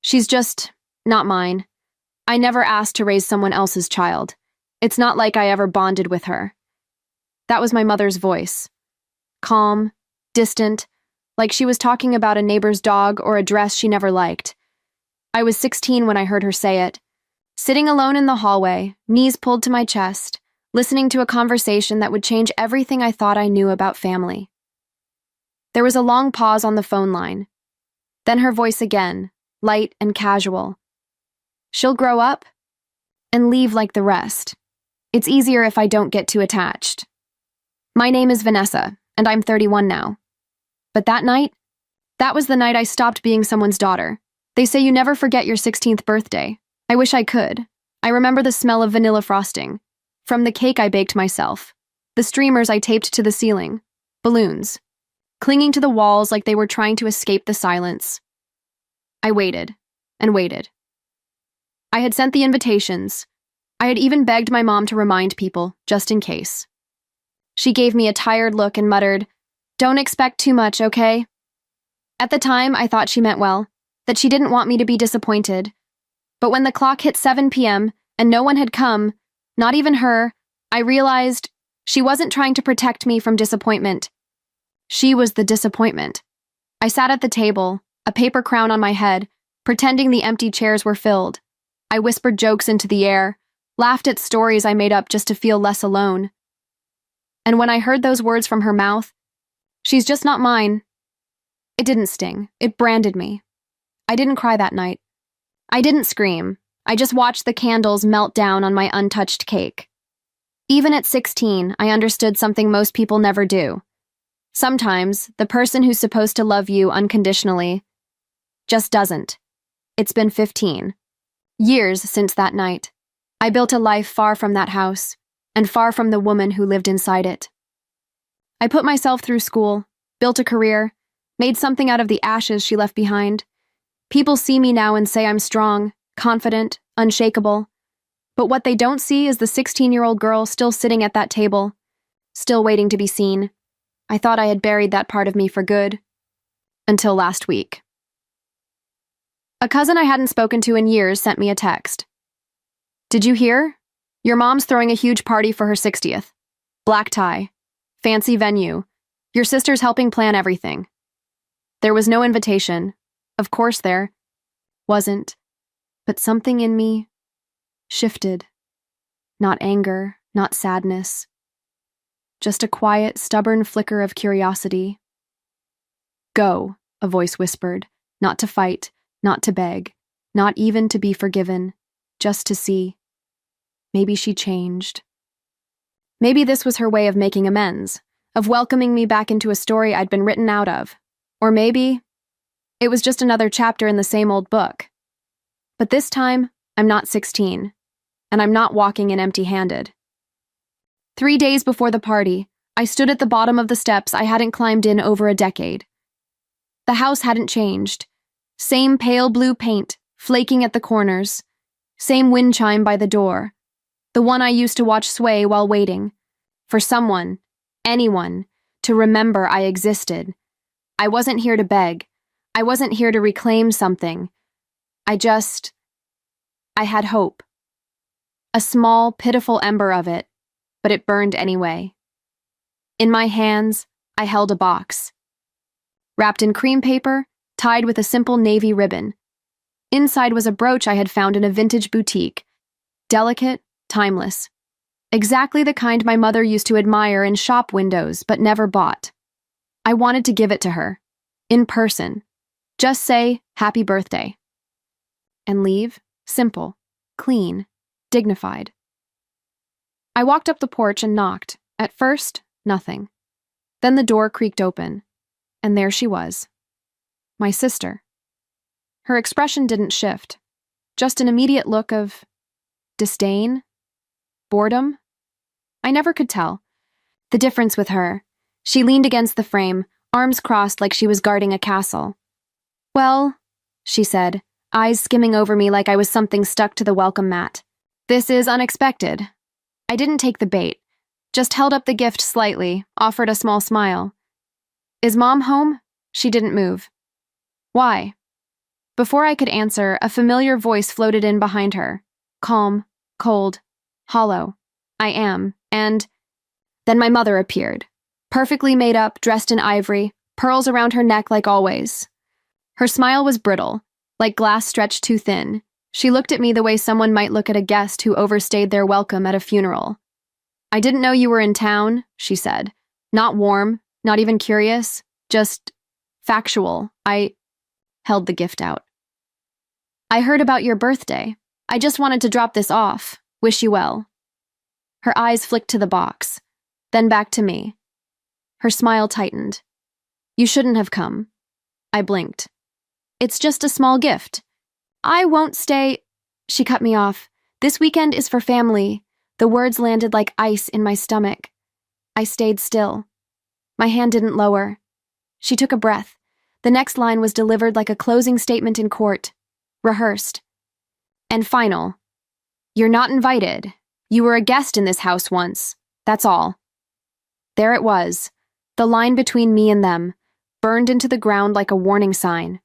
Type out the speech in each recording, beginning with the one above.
She's just not mine. I never asked to raise someone else's child. It's not like I ever bonded with her. That was my mother's voice. Calm, distant, like she was talking about a neighbor's dog or a dress she never liked. I was 16 when I heard her say it. Sitting alone in the hallway, knees pulled to my chest, listening to a conversation that would change everything I thought I knew about family. There was a long pause on the phone line. Then her voice again, light and casual. She'll grow up and leave like the rest. It's easier if I don't get too attached. My name is Vanessa, and I'm 31 now. But that night, that was the night I stopped being someone's daughter. They say you never forget your 16th birthday. I wish I could. I remember the smell of vanilla frosting, from the cake I baked myself, the streamers I taped to the ceiling, balloons, clinging to the walls like they were trying to escape the silence. I waited and waited. I had sent the invitations. I had even begged my mom to remind people, just in case. She gave me a tired look and muttered, "Don't expect too much, okay?" At the time, I thought she meant well, that she didn't want me to be disappointed. But when the clock hit 7 p.m. and no one had come, not even her, I realized she wasn't trying to protect me from disappointment. She was the disappointment. I sat at the table, a paper crown on my head, pretending the empty chairs were filled. I whispered jokes into the air, laughed at stories I made up just to feel less alone. And when I heard those words from her mouth, "She's just not mine," it didn't sting. It branded me. I didn't cry that night. I didn't scream. I just watched the candles melt down on my untouched cake. Even at 16, I understood something most people never do. Sometimes, the person who's supposed to love you unconditionally just doesn't. It's been 15 years since that night. I built a life far from that house, and far from the woman who lived inside it. I put myself through school, built a career, made something out of the ashes she left behind. People see me now and say I'm strong, confident, unshakable. But what they don't see is the 16-year-old girl still sitting at that table, still waiting to be seen. I thought I had buried that part of me for good. Until last week. A cousin I hadn't spoken to in years sent me a text. "Did you hear? Your mom's throwing a huge party for her 60th. Black tie. Fancy venue. Your sister's helping plan everything." There was no invitation. Of course there wasn't. But something in me shifted. Not anger, not sadness. Just a quiet, stubborn flicker of curiosity. "Go," a voice whispered, not to fight, not to beg, not even to be forgiven, just to see. Maybe she changed. Maybe this was her way of making amends, of welcoming me back into a story I'd been written out of. Or maybe it was just another chapter in the same old book. But this time, I'm not 16, and I'm not walking in empty-handed. 3 days before the party, I stood at the bottom of the steps I hadn't climbed in over a decade. The house hadn't changed. Same pale blue paint, flaking at the corners. Same wind chime by the door. The one I used to watch sway while waiting. For someone, anyone, to remember I existed. I wasn't here to beg. I wasn't here to reclaim something. I had hope. A small, pitiful ember of it, but it burned anyway. In my hands, I held a box. Wrapped in cream paper, tied with a simple navy ribbon. Inside was a brooch I had found in a vintage boutique. Delicate, timeless. Exactly the kind my mother used to admire in shop windows, but never bought. I wanted to give it to her. In person. Just say, "Happy birthday." And leave, simple, clean, dignified. I walked up the porch and knocked. At first, nothing. Then the door creaked open, and there she was. My sister. Her expression didn't shift, just an immediate look of disdain, boredom. I never could tell. The difference with her. She leaned against the frame, arms crossed like she was guarding a castle. "Well," she said, eyes skimming over me like I was something stuck to the welcome mat. "This is unexpected." I didn't take the bait, just held up the gift slightly, offered a small smile. "Is Mom home?" She didn't move. "Why?" Before I could answer, a familiar voice floated in behind her. Calm, cold, hollow. I am. And then my mother appeared. Perfectly made up, dressed in ivory, pearls around her neck like always. Her smile was brittle, like glass stretched too thin. She looked at me the way someone might look at a guest who overstayed their welcome at a funeral. I didn't know you were in town, she said. Not warm, not even curious, just factual. I held the gift out. I heard about your birthday. I just wanted to drop this off. Wish you well. Her eyes flicked to the box, then back to me. Her smile tightened. You shouldn't have come. I blinked. It's just a small gift. I won't stay. She cut me off. This weekend is for family. The words landed like ice in my stomach. I stayed still. My hand didn't lower. She took a breath. The next line was delivered like a closing statement in court. Rehearsed. And final. You're not invited. You were a guest in this house once. That's all. There it was. The line between me and them, burned into the ground like a warning sign.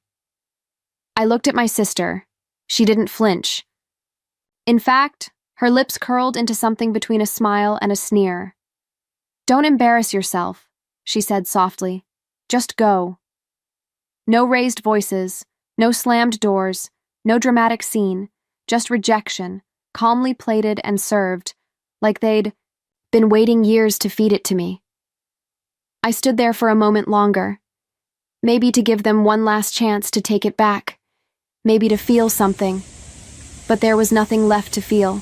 I looked at my sister. She didn't flinch. In fact, her lips curled into something between a smile and a sneer. Don't embarrass yourself, she said softly. Just go. No raised voices, no slammed doors, no dramatic scene, just rejection, calmly plated and served, like they'd been waiting years to feed it to me. I stood there for a moment longer, maybe to give them one last chance to take it back, maybe to feel something, but there was nothing left to feel.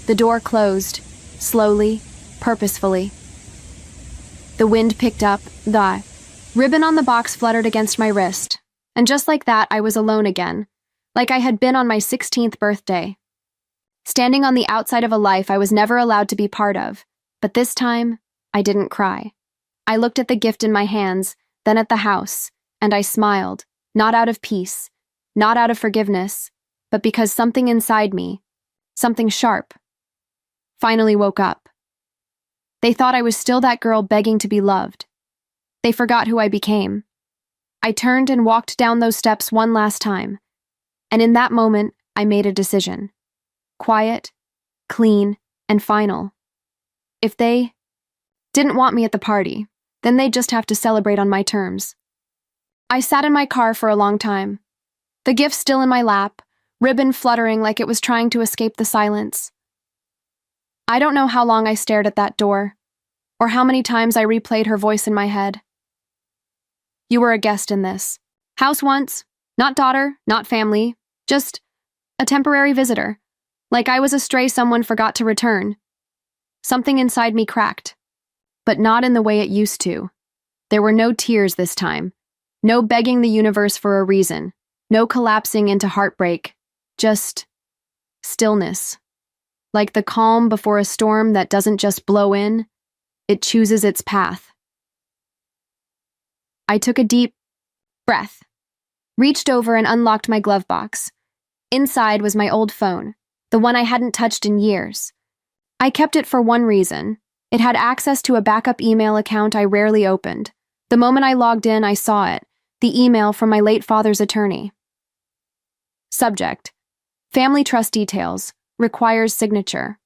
The door closed, slowly, purposefully. The wind picked up, the ribbon on the box fluttered against my wrist, and just like that I was alone again, like I had been on my 16th birthday. Standing on the outside of a life I was never allowed to be part of, but this time, I didn't cry. I looked at the gift in my hands, then at the house, and I smiled, not out of peace, not out of forgiveness, but because something inside me, something sharp, finally woke up. They thought I was still that girl begging to be loved. They forgot who I became. I turned and walked down those steps one last time, and in that moment, I made a decision. Quiet, clean, and final. If they didn't want me at the party, then they'd just have to celebrate on my terms. I sat in my car for a long time, the gift still in my lap, ribbon fluttering like it was trying to escape the silence. I don't know how long I stared at that door, or how many times I replayed her voice in my head. You were a guest in this house once, not daughter, not family, just a temporary visitor, like I was a stray someone forgot to return. Something inside me cracked, but not in the way it used to. There were no tears this time, no begging the universe for a reason, no collapsing into heartbreak, just stillness. Like the calm before a storm that doesn't just blow in, it chooses its path. I took a deep breath, reached over and unlocked my glove box. Inside was my old phone, the one I hadn't touched in years. I kept it for one reason. It had access to a backup email account I rarely opened. The moment I logged in, I saw it, the email from my late father's attorney. Subject: Family trust details, requires signature.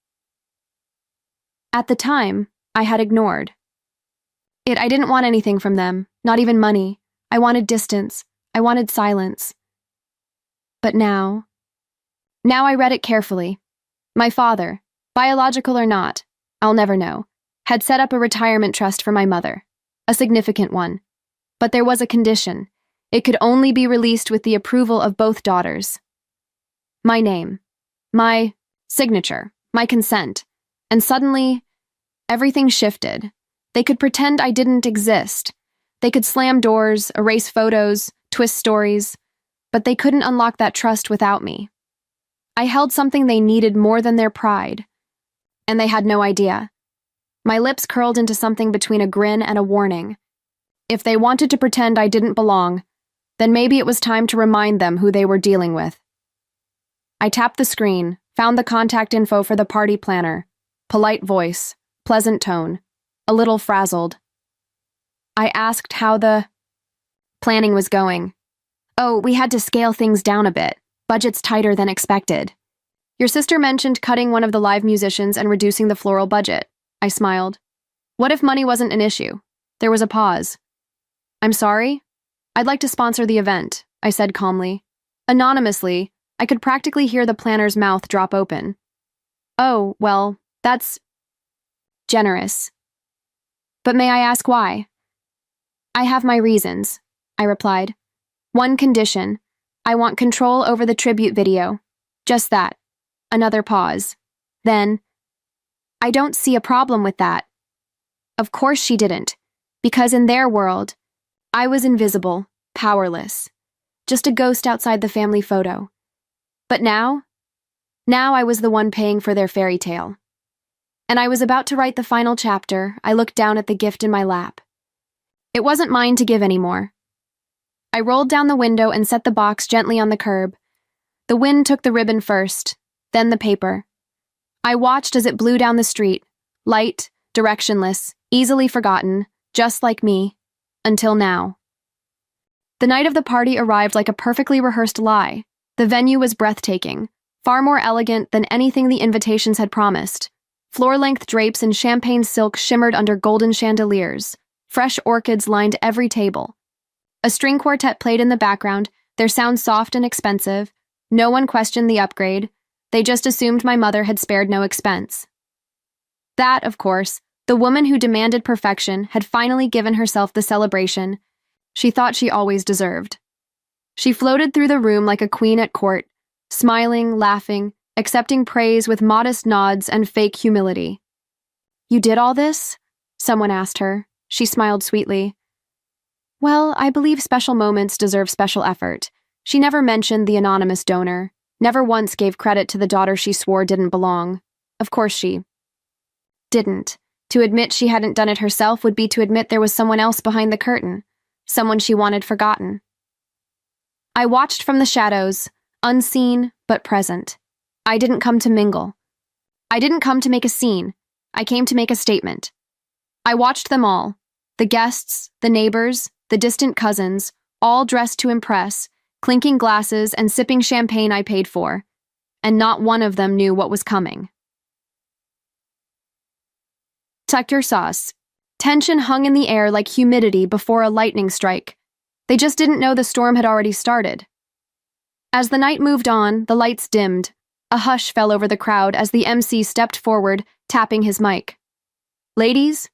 At the time, I had ignored it. I didn't want anything from them, not even money. I wanted distance. I wanted silence. But now I read it carefully. My father, biological or not, I'll never know, had set up a retirement trust for my mother, a significant one. But there was a condition. It could only be released with the approval of both daughters. My name, my signature, my consent, and suddenly, everything shifted. They could pretend I didn't exist. They could slam doors, erase photos, twist stories, but they couldn't unlock that trust without me. I held something they needed more than their pride, and they had no idea. My lips curled into something between a grin and a warning. If they wanted to pretend I didn't belong, then maybe it was time to remind them who they were dealing with. I tapped the screen, found the contact info for the party planner. Polite voice, pleasant tone, a little frazzled. I asked how the planning was going. Oh, we had to scale things down a bit. Budget's tighter than expected. Your sister mentioned cutting one of the live musicians and reducing the floral budget. I smiled. What if money wasn't an issue? There was a pause. I'm sorry? I'd like to sponsor the event, I said calmly. Anonymously, I could practically hear the planner's mouth drop open. Oh, well, that's generous. But may I ask why? I have my reasons, I replied. One condition. I want control over the tribute video. Just that. Another pause. Then, I don't see a problem with that. Of course she didn't, because in their world, I was invisible, powerless, just a ghost outside the family photo. But now I was the one paying for their fairy tale. And I was about to write the final chapter. I looked down at the gift in my lap. It wasn't mine to give anymore. I rolled down the window and set the box gently on the curb. The wind took the ribbon first, then the paper. I watched as it blew down the street, light, directionless, easily forgotten, just like me, until now. The night of the party arrived like a perfectly rehearsed lie. The venue was breathtaking, far more elegant than anything the invitations had promised. Floor-length drapes in champagne silk shimmered under golden chandeliers. Fresh orchids lined every table. A string quartet played in the background, their sound soft and expensive. No one questioned the upgrade. They just assumed my mother had spared no expense. That, of course, the woman who demanded perfection had finally given herself the celebration she thought she always deserved. She floated through the room like a queen at court, smiling, laughing, accepting praise with modest nods and fake humility. You did all this? Someone asked her. She smiled sweetly. Well, I believe special moments deserve special effort. She never mentioned the anonymous donor, never once gave credit to the daughter she swore didn't belong. Of course she didn't. To admit she hadn't done it herself would be to admit there was someone else behind the curtain, someone she wanted forgotten. I watched from the shadows, unseen but present. I didn't come to mingle. I didn't come to make a scene. I came to make a statement. I watched them all, the guests, the neighbors, the distant cousins, all dressed to impress, clinking glasses and sipping champagne I paid for, and not one of them knew what was coming. Tuck your sauce. Tension hung in the air like humidity before a lightning strike. They just didn't know the storm had already started. As the night moved on, the lights dimmed. A hush fell over the crowd as the MC stepped forward, tapping his mic. Ladies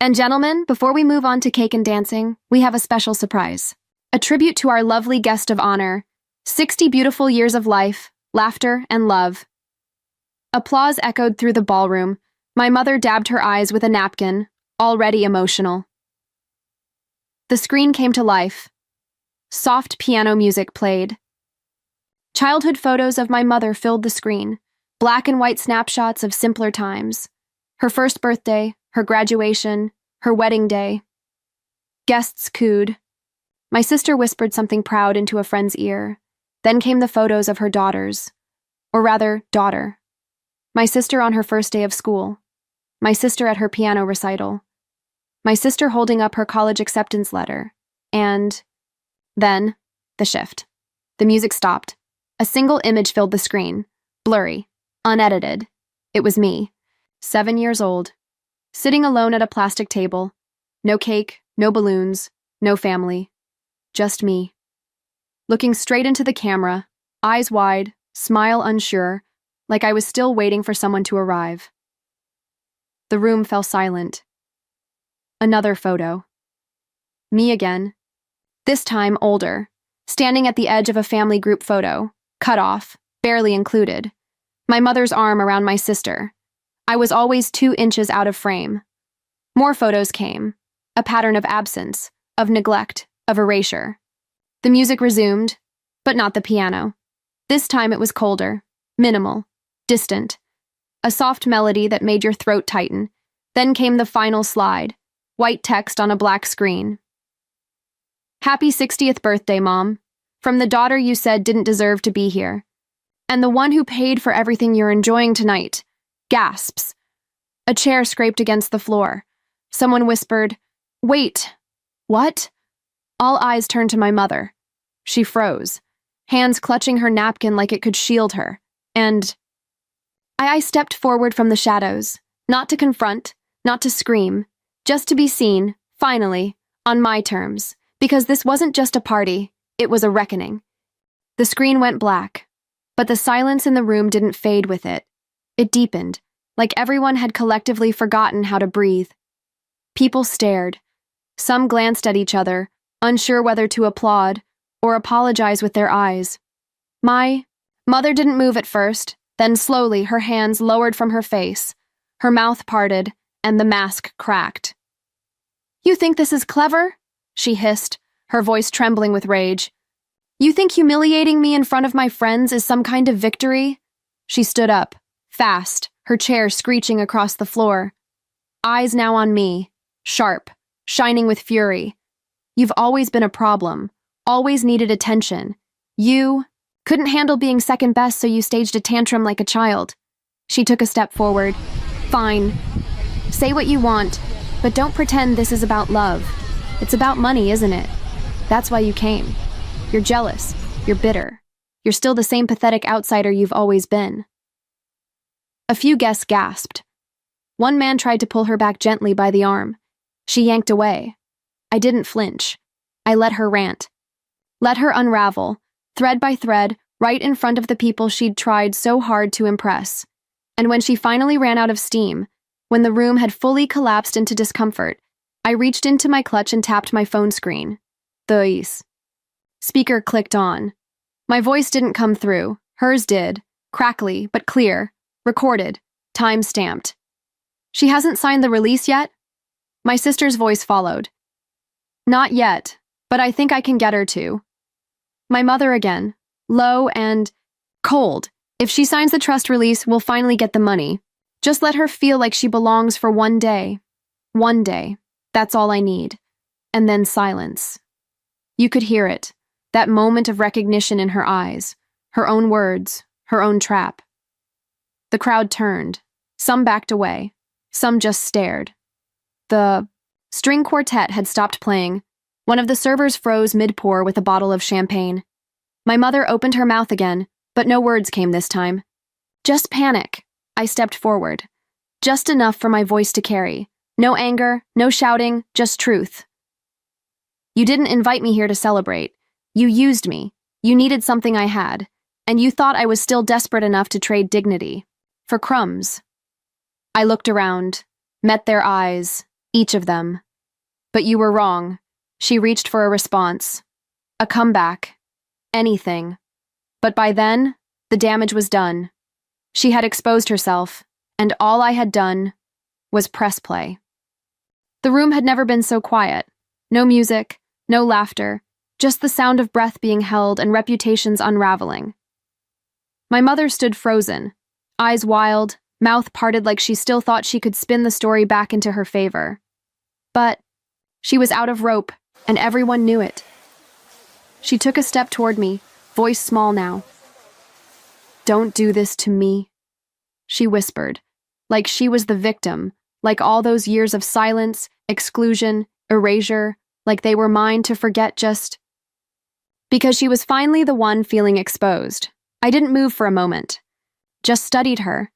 and gentlemen, before we move on to cake and dancing, we have a special surprise. A tribute to our lovely guest of honor, 60 beautiful years of life, laughter, and love. Applause echoed through the ballroom. My mother dabbed her eyes with a napkin, already emotional. The screen came to life. Soft piano music played. Childhood photos of my mother filled the screen, black and white snapshots of simpler times. Her first birthday, her graduation, her wedding day. Guests cooed. My sister whispered something proud into a friend's ear. Then came the photos of her daughters. Or rather, daughter. My sister on her first day of school. My sister at her piano recital. My sister holding up her college acceptance letter. And then, the shift. The music stopped. A single image filled the screen. Blurry. Unedited. It was me. 7 years old. Sitting alone at a plastic table. No cake, no balloons, no family. Just me. Looking straight into the camera, eyes wide, smile unsure, like I was still waiting for someone to arrive. The room fell silent. Another photo. Me again. This time older, standing at the edge of a family group photo, cut off, barely included. My mother's arm around my sister. I was always 2 inches out of frame. More photos came. A pattern of absence, of neglect, of erasure. The music resumed, but not the piano. This time it was colder, minimal, distant. A soft melody that made your throat tighten. Then came the final slide, white text on a black screen. Happy 60th birthday, Mom. From the daughter you said didn't deserve to be here. And the one who paid for everything you're enjoying tonight. Gasps. A chair scraped against the floor. Someone whispered, Wait. What? All eyes turned to my mother. She froze, hands clutching her napkin like it could shield her, and I stepped forward from the shadows, not to confront, not to scream, just to be seen, finally, on my terms, because this wasn't just a party, it was a reckoning. The screen went black, but the silence in the room didn't fade with it. It deepened, like everyone had collectively forgotten how to breathe. People stared. Some glanced at each other, unsure whether to applaud or apologize with their eyes. My mother didn't move at first, then slowly her hands lowered from her face, her mouth parted, and the mask cracked. "You think this is clever?" she hissed, her voice trembling with rage. "You think humiliating me in front of my friends is some kind of victory?" She stood up, fast, her chair screeching across the floor. Eyes now on me, sharp, shining with fury. "You've always been a problem, always needed attention. You couldn't handle being second best, so you staged a tantrum like a child." She took a step forward. "Fine. Say what you want, but don't pretend this is about love. It's about money, isn't it? That's why you came. You're jealous. You're bitter. You're still the same pathetic outsider you've always been." A few guests gasped. One man tried to pull her back gently by the arm. She yanked away. I didn't flinch. I let her rant. Let her unravel, thread by thread, right in front of the people she'd tried so hard to impress. And when she finally ran out of steam, when the room had fully collapsed into discomfort, I reached into my clutch and tapped my phone screen. The speaker clicked on. My voice didn't come through. Hers did, crackly but clear, recorded, time-stamped. "She hasn't signed the release yet?" My sister's voice followed. "Not yet, but I think I can get her to." My mother again, low and cold. "If she signs the trust release, we'll finally get the money. Just let her feel like she belongs for one day. One day. That's all I need." And then silence. You could hear it, that moment of recognition in her eyes, her own words, her own trap. The crowd turned. Some backed away. Some just stared. The string quartet had stopped playing. One of the servers froze mid-pour with a bottle of champagne. My mother opened her mouth again, but no words came this time. Just panic. I stepped forward. Just enough for my voice to carry. No anger, no shouting, just truth. "You didn't invite me here to celebrate. You used me. You needed something I had. And you thought I was still desperate enough to trade dignity. For crumbs." I looked around, met their eyes, each of them. "But you were wrong." She reached for a response. A comeback. Anything. But by then, the damage was done. She had exposed herself, and all I had done was press play. The room had never been so quiet. No music, no laughter, just the sound of breath being held and reputations unraveling. My mother stood frozen, eyes wild, mouth parted like she still thought she could spin the story back into her favor. But she was out of rope, and everyone knew it. She took a step toward me, voice small now. "Don't do this to me," she whispered, like she was the victim, like all those years of silence, exclusion, erasure, like they were mine to forget just because she was finally the one feeling exposed. I didn't move for a moment, just studied her.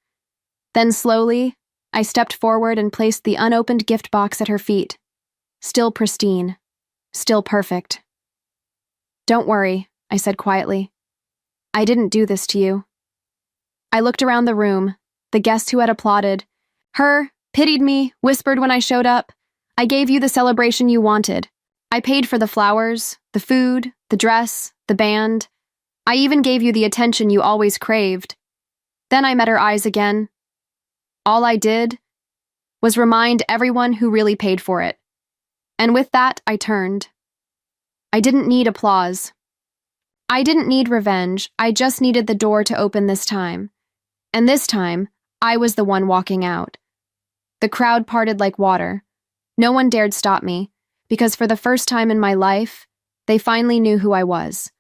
Then slowly, I stepped forward and placed the unopened gift box at her feet. Still pristine, still perfect. "Don't worry," I said quietly. "I didn't do this to you." I looked around the room, the guests who had applauded. Her, pitied me, whispered when I showed up. "I gave you the celebration you wanted. I paid for the flowers, the food, the dress, the band. I even gave you the attention you always craved." Then I met her eyes again. All I did was remind everyone who really paid for it. And with that, I turned. I didn't need applause. I didn't need revenge. I just needed the door to open this time. And this time, I was the one walking out. The crowd parted like water. No one dared stop me, because for the first time in my life, they finally knew who I was.